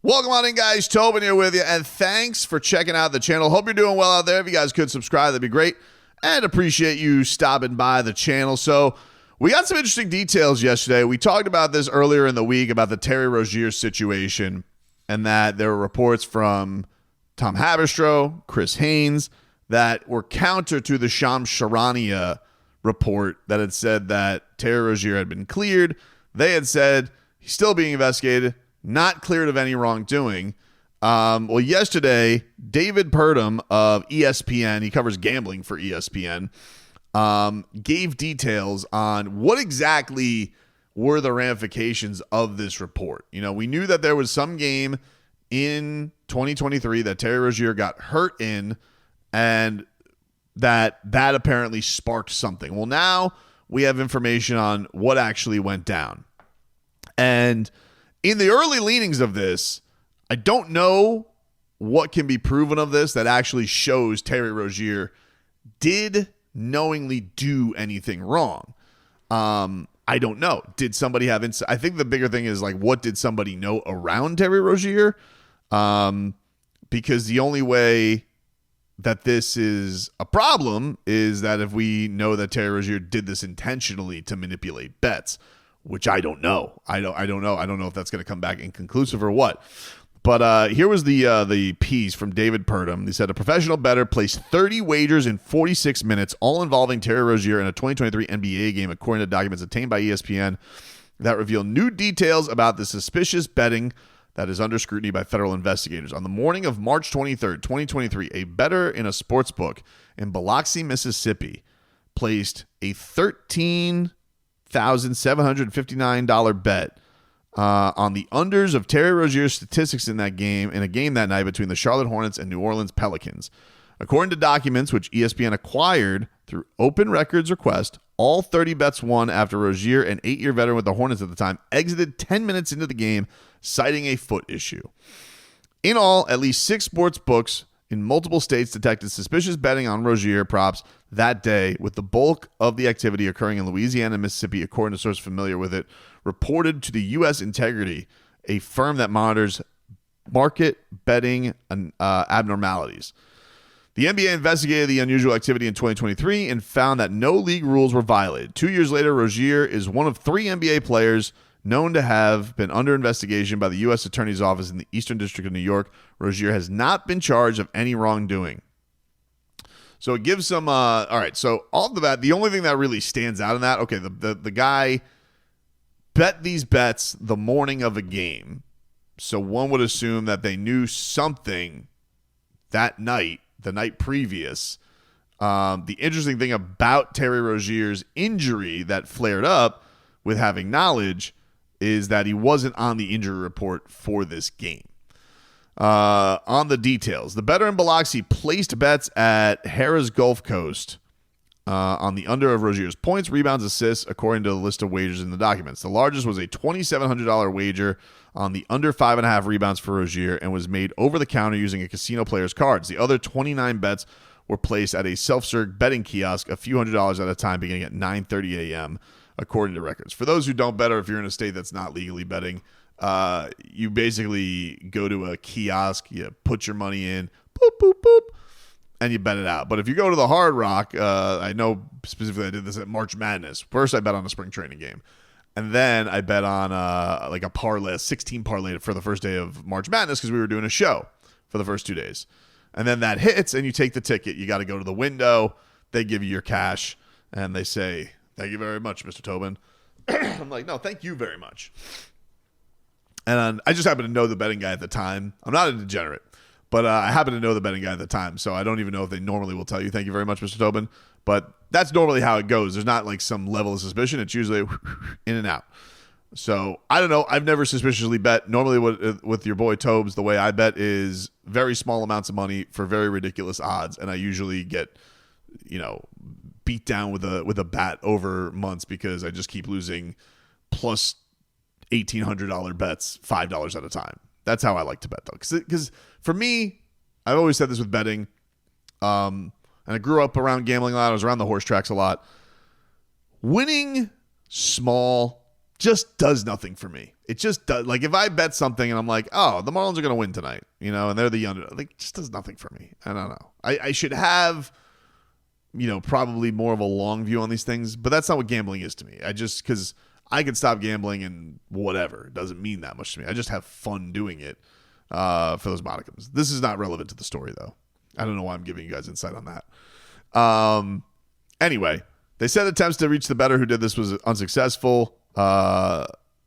Welcome on in, guys. Tobin here with you, and thanks for checking out the channel. Hope you're doing well out there. If you guys could subscribe, that'd be great, and appreciate you stopping by the channel. So we got some interesting details yesterday. We talked about this earlier in the week about the Terry Rozier situation, and that there were reports from Tom Haberstroh, Chris Haynes, that were counter to the Shams Charania report that had said that Terry Rozier had been cleared. They had said he's still being investigated, not cleared of any wrongdoing. Well, yesterday, David Purdom of ESPN, he covers gambling for ESPN, gave details on what exactly were the ramifications of this report. You know, we knew that there was some game in 2023 that Terry Rozier got hurt in, and that apparently sparked something. Well, now we have information on what actually went down. And in the early leanings of this, I don't know what can be proven of this that actually shows Terry Rozier did knowingly do anything wrong. I don't know. Did somebody have insight? I think the bigger thing is, like, what did somebody know around Terry Rozier? Because the only way that this is a problem is that if we know that Terry Rozier did this intentionally to manipulate bets, which I don't know. I don't know. I don't know if that's going to come back inconclusive or what. But here was the piece from David Purdom. He said a professional bettor placed 30 wagers in 46 minutes, all involving Terry Rozier in a 2023 NBA game, according to documents obtained by ESPN that reveal new details about the suspicious betting that is under scrutiny by federal investigators. On the morning of March 23rd, 2023, a bettor in a sports book in Biloxi, Mississippi, placed a $13,759 bet on the unders of Terry Rozier's statistics in a game that night between the Charlotte Hornets and New Orleans Pelicans. According to documents which ESPN acquired through open records request, all 30 bets won after Rozier, an 8-year veteran with the Hornets at the time, exited 10 minutes into the game, citing a foot issue. In all, at least 6 sports books in multiple states detected suspicious betting on Rozier props that day, with the bulk of the activity occurring in Louisiana and Mississippi, according to sources familiar with it, reported to the U.S. Integrity, a firm that monitors market betting abnormalities. The NBA investigated the unusual activity in 2023 and found that no league rules were violated. 2 years later, Rozier is one of 3 NBA players known to have been under investigation by the U.S. Attorney's Office in the Eastern District of New York. Rozier has not been charged of any wrongdoing. So it gives some, all right, so all of that, the only thing that really stands out in that, okay, the guy bet these bets the morning of a game. So one would assume that they knew something that night, the night previous. The interesting thing about Terry Rozier's injury that flared up with having knowledge is that he wasn't on the injury report for this game. On the details, the bettor in Biloxi placed bets at Harrah's Gulf Coast on the under of Rozier's points, rebounds, assists, according to the list of wagers in the documents. The largest was a $2,700 wager on the under 5.5 rebounds for Rozier and was made over the counter using a casino player's cards. The other 29 bets were placed at a self-serve betting kiosk a few $100s at a time beginning at 9:30 a.m., according to records. For those who don't bet, or if you're in a state that's not legally betting, you basically go to a kiosk, you put your money in, boop, boop, boop, and you bet it out. But if you go to the Hard Rock, I know specifically I did this at March Madness. First, I bet on a spring training game. And then I bet on like a parlay, a 16 parlay for the first day of March Madness because we were doing a show for the first 2 days. And then that hits and you take the ticket. You got to go to the window. They give you your cash and they say, "Thank you very much, Mr. Tobin." I'm like, "No, thank you very much." And I just happen to know the betting guy at the time. I'm not a degenerate, but I happen to know the betting guy at the time. So I don't even know if they normally will tell you, "Thank you very much, Mr. Tobin." But that's normally how it goes. There's not like some level of suspicion. It's usually in and out. So I don't know. I've never suspiciously bet. Normally with your boy Tobes, the way I bet is very small amounts of money for very ridiculous odds. And I usually get, beat down with a bat over months because I just keep losing plus $1,800 bets $5 at a time. That's how I like to bet, though. Because for me, I've always said this with betting, and I grew up around gambling a lot. I was around the horse tracks a lot. Winning small just does nothing for me. it just does. Like, if I bet something and I'm like, oh, the Marlins are going to win tonight, and they're the under, like, it just does nothing for me. I don't know. I should have, probably more of a long view on these things, but that's not what gambling is to me. Because I can stop gambling and whatever. It doesn't mean that much to me. I just have fun doing it for those monikums. This is not relevant to the story, though. I don't know why I'm giving you guys insight on that. Anyway, they said attempts to reach the bettor who did this was unsuccessful.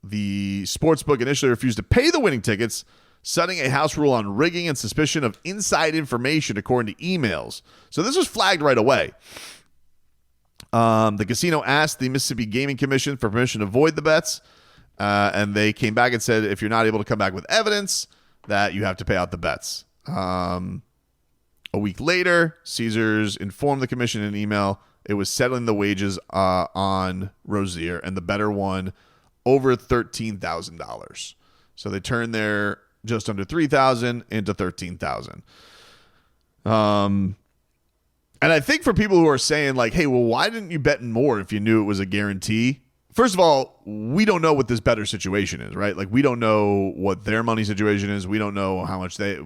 The sportsbook initially refused to pay the winning tickets, citing a house rule on rigging and suspicion of inside information, according to emails. So this was flagged right away. The casino asked the Mississippi Gaming Commission for permission to void the bets, and they came back and said, if you're not able to come back with evidence, that you have to pay out the bets. A week later, Caesars informed the commission in an email it was settling the wages on Rozier, and the bettor won over $13,000. So they turned their just under $3,000 into $13,000. And I think for people who are saying like, hey, well, why didn't you bet more if you knew it was a guarantee? First of all, we don't know what this bettor situation is, right? Like, we don't know what their money situation is. We don't know how much we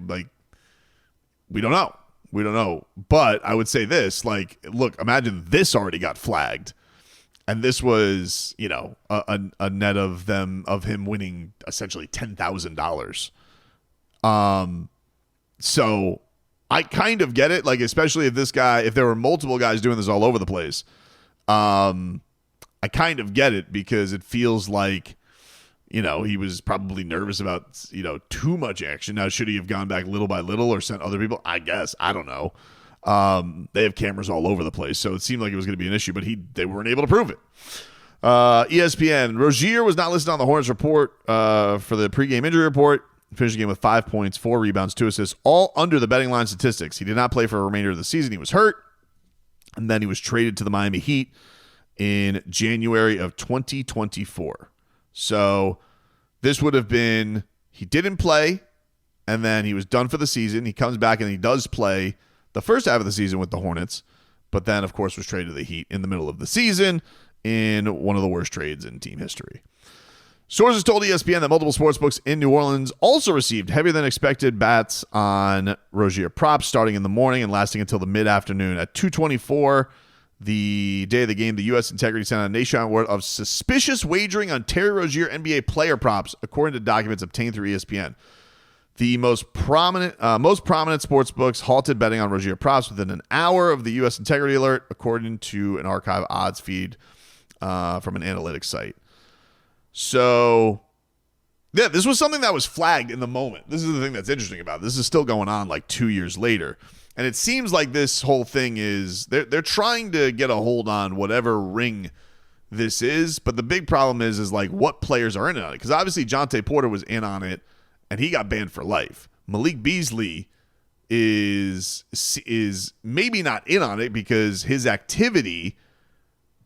don't know. We don't know. But I would say this, like, look, imagine this already got flagged. And this was, a net of him winning essentially $10,000. So I kind of get it. Like, especially if there were multiple guys doing this all over the place. I kind of get it because it feels like, he was probably nervous about, too much action. Now, should he have gone back little by little or sent other people? I guess. I don't know. They have cameras all over the place, so it seemed like it was going to be an issue, but they weren't able to prove it. ESPN, Rozier was not listed on the Hornets report for the pregame injury report. Finished the game with 5 points, 4 rebounds, 2 assists, all under the betting line statistics. He did not play for a remainder of the season. He was hurt, and then he was traded to the Miami Heat in January of 2024. So this would have been, he didn't play, and then he was done for the season. He comes back and he does play the first half of the season with the Hornets, but then, of course, was traded to the Heat in the middle of the season in one of the worst trades in team history. Sources told ESPN that multiple sportsbooks in New Orleans also received heavier than expected bets on Rozier props starting in the morning and lasting until the mid-afternoon. At 2:24, the day of the game, the U.S. Integrity sent out a nationwide alert of suspicious wagering on Terry Rozier NBA player props, according to documents obtained through ESPN. The most prominent sportsbooks halted betting on Rozier props within an hour of the U.S. Integrity alert, according to an archive odds feed from an analytics site. So, yeah, this was something that was flagged in the moment. This is the thing that's interesting about it. This is still going on like 2 years later. And it seems like this whole thing is, they're trying to get a hold on whatever ring this is. But the big problem is like what players are in on it. Because obviously Jontay Porter was in on it, and he got banned for life. Malik Beasley is maybe not in on it because his activity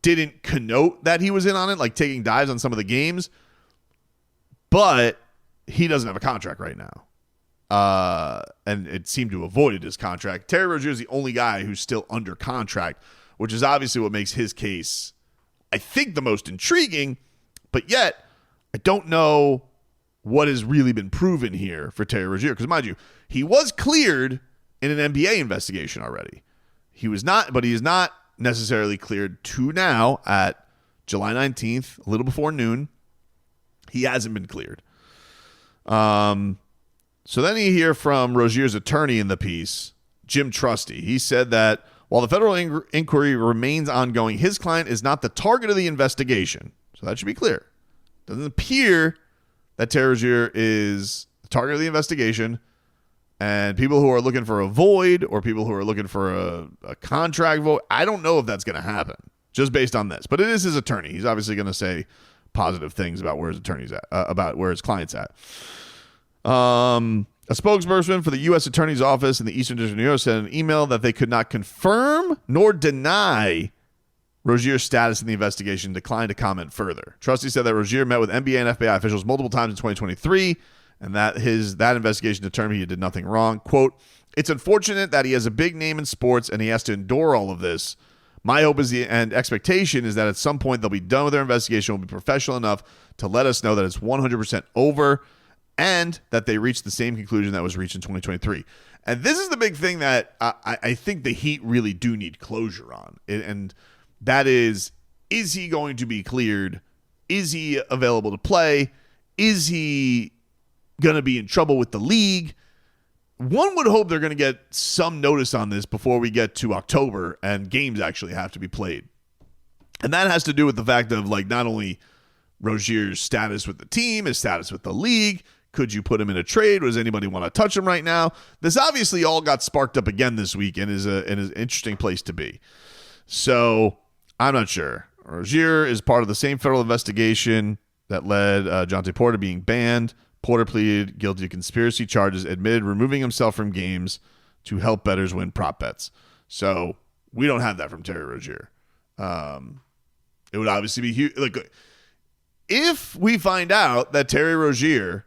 didn't connote that he was in on it, like taking dives on some of the games, but he doesn't have a contract right now. And it seemed to have avoided his contract. Terry Rozier is the only guy who's still under contract, which is obviously what makes his case, I think, the most intriguing, but yet I don't know what has really been proven here for Terry Rozier. Because mind you, he was cleared in an NBA investigation already. He was not, but he is not necessarily cleared to now at July 19th, a little before noon. He hasn't been cleared. So then you hear from Rozier's attorney in the piece, Jim Trusty. He said that while the federal inquiry remains ongoing, his client is not the target of the investigation. So that should be clear. It doesn't appear that Terry Rozier is the target of the investigation. And people who are looking for a void or people who are looking for a contract void, I don't know if that's going to happen just based on this. But it is his attorney. He's obviously going to say positive things about where his attorney's at, about where his client's at. A spokesperson for the U.S. Attorney's Office in the Eastern District of New York said in an email that they could not confirm nor deny Rozier's status in the investigation, declined to comment further. Trustee said that Rozier met with NBA and FBI officials multiple times in 2023, and that investigation determined he did nothing wrong. Quote, "It's unfortunate that he has a big name in sports and he has to endure all of this. My hope and expectation is that at some point they'll be done with their investigation, will be professional enough to let us know that it's 100% over and that they reached the same conclusion that was reached in 2023. And this is the big thing that I think the Heat really do need closure on. And that is he going to be cleared? Is he available to play? Is he going to be in trouble with the league? One would hope they're going to get some notice on this before we get to October and games actually have to be played. And that has to do with the fact of like not only Rozier's status with the team, his status with the league. Could you put him in a trade? Does anybody want to touch him right now? This obviously all got sparked up again this week and is an interesting place to be. So I'm not sure. Rozier is part of the same federal investigation that led Jontay Porter being banned. Porter pleaded guilty to conspiracy charges, admitted removing himself from games to help bettors win prop bets. So we don't have that from Terry Rozier. It would obviously be huge. Like, if we find out that Terry Rozier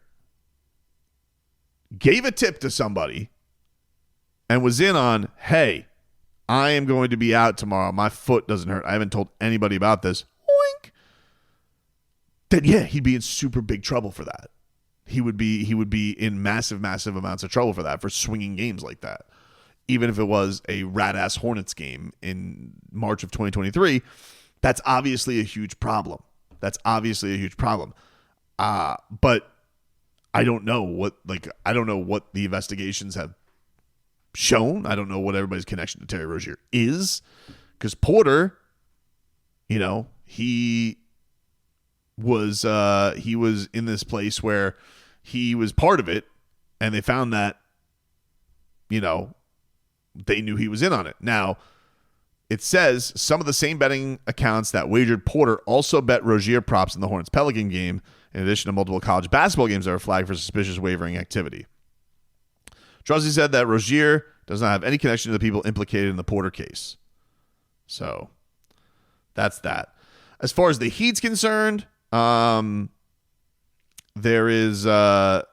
gave a tip to somebody and was in on, hey, I am going to be out tomorrow. My foot doesn't hurt. I haven't told anybody about this. Oink. Then, yeah, he'd be in super big trouble for that. He would be in massive, massive amounts of trouble for that, for swinging games like that. Even if it was a rat-ass Hornets game in March of 2023, that's obviously a huge problem. But I don't know what the investigations have shown. I don't know what everybody's connection to Terry Rozier is, because Porter, he was in this place where he was part of it, and they found that, they knew he was in on it. Now, it says some of the same betting accounts that wagered Porter also bet Rozier props in the Hornets-Pelican game, in addition to multiple college basketball games that were flagged for suspicious wavering activity. Trusty said that Rozier does not have any connection to the people implicated in the Porter case. So, that's that. As far as the Heat's concerned, there is the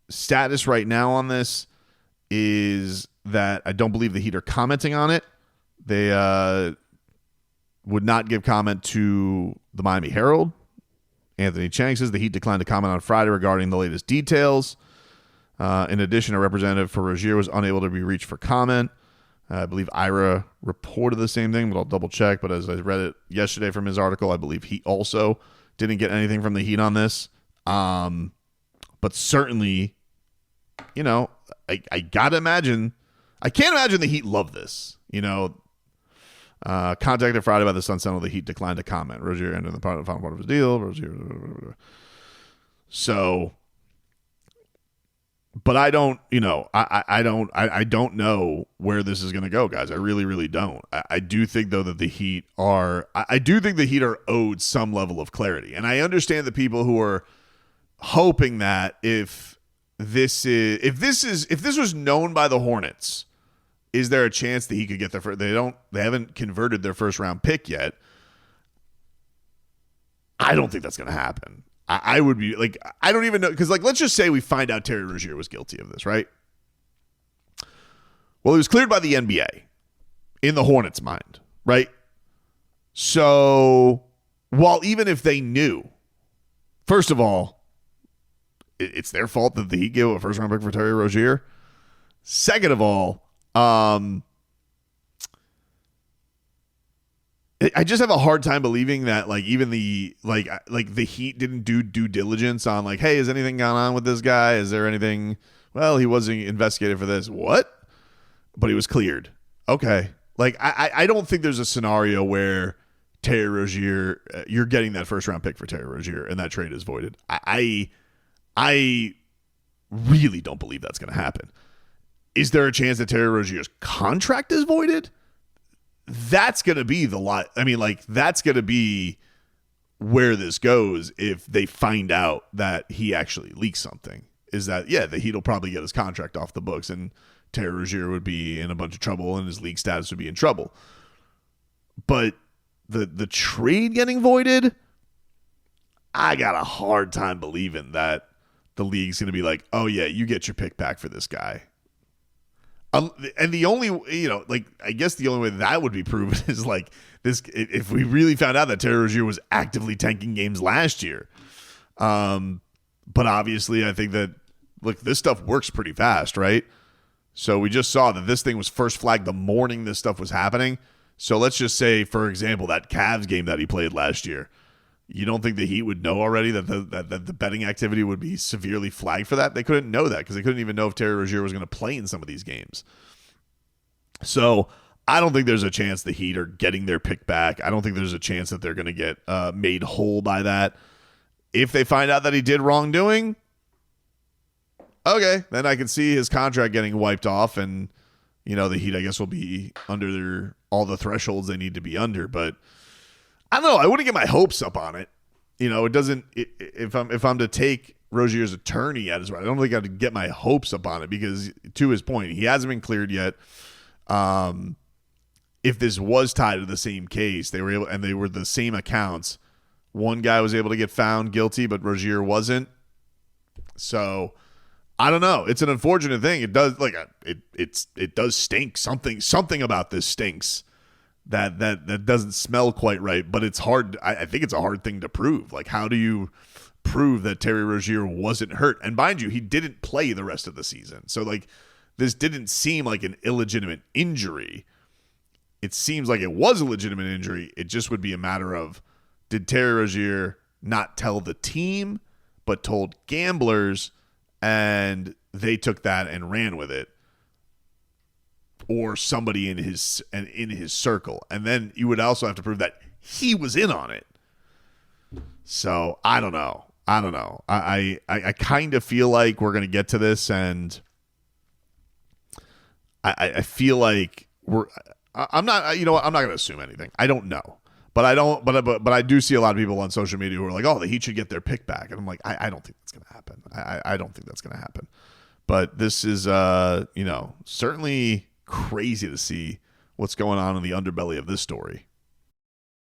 status right now on this is that I don't believe the Heat are commenting on it. They would not give comment to the Miami Herald. Anthony Chang says the Heat declined to comment on Friday regarding the latest details. In addition, a representative for Rozier was unable to be reached for comment. I believe Ira reported the same thing, but I'll double check. But as I read it yesterday from his article, I believe he also didn't get anything from the Heat on this. But certainly, I gotta imagine. I can't imagine the Heat love this. Contacted Friday by the Sun Sentinel, the Heat declined to comment. Rozier entered the final part of his deal. So, but I don't, I don't know where this is going to go, guys. I really, really don't. I do think though that the Heat are owed some level of clarity, and I understand the people who are hoping that if this was known by the Hornets, is there a chance that he could get their first? They haven't converted their first round pick yet. I don't think that's going to happen. I would be like, I don't even know, because let's just say we find out Terry Rozier was guilty of this, right? Well, he was cleared by the NBA in the Hornets' mind, right? So, even if they knew, first of all, it's their fault that the Heat gave a first round pick for Terry Rozier. Second of all, I just have a hard time believing that even the the Heat didn't do due diligence on hey, has anything gone on with this guy? Is there anything? Well, he wasn't investigated for this. What? But he was cleared. Okay. I don't think there's a scenario where Terry Rozier, you're getting that first round pick for Terry Rozier and that trade is voided. I really don't believe that's going to happen. Is there a chance that Terry Rozier's contract is voided? That's going to be the lot. I mean, that's going to be where this goes if they find out that he actually leaked something. Is that, the Heat will probably get his contract off the books and Terry Rozier would be in a bunch of trouble and his league status would be in trouble. But the trade getting voided, I got a hard time believing that the league's going to be like, oh, yeah, you get your pick back for this guy. And the only, like, I guess the only way that would be proven is like this, if we really found out that Terry Rozier was actively tanking games last year. But obviously I think that, look, this stuff works pretty fast, right? So we just saw that this thing was first flagged the morning this stuff was happening. So let's just say, for example, that Cavs game that he played last year, you don't think the Heat would know already that the betting activity would be severely flagged for that? They couldn't know that because they couldn't even know if Terry Rozier was going to play in some of these games. So I don't think there's a chance the Heat are getting their pick back. I don't think there's a chance that they're going to get made whole by that. If they find out that he did wrongdoing, okay, then I can see his contract getting wiped off, and the Heat, I guess, will be under all the thresholds they need to be under. But I don't know. I wouldn't get my hopes up on it. It doesn't. If I'm to take Rozier's attorney at his word, I don't think I'd get my hopes up on it because, to his point, he hasn't been cleared yet. If this was tied to the same case, they were the same accounts. One guy was able to get found guilty, but Rozier wasn't. So I don't know. It's an unfortunate thing. It does it does stink. Something about this stinks. That doesn't smell quite right, but it's hard. I think it's a hard thing to prove. Like, how do you prove that Terry Rozier wasn't hurt? And mind you, he didn't play the rest of the season. So like, this didn't seem like an illegitimate injury. It seems like it was a legitimate injury. It just would be a matter of, did Terry Rozier not tell the team, but told gamblers, and they took that and ran with it, or somebody in his circle, and then you would also have to prove that he was in on it. So I don't know. I kind of feel like we're gonna get to this, and I feel like I'm not. You know what? I'm not gonna assume anything. I don't know. But I do see a lot of people on social media who are like, oh, the Heat should get their pick back. And I'm like, I don't think that's going to happen. I don't think that's going to happen. But this is, certainly crazy to see what's going on in the underbelly of this story.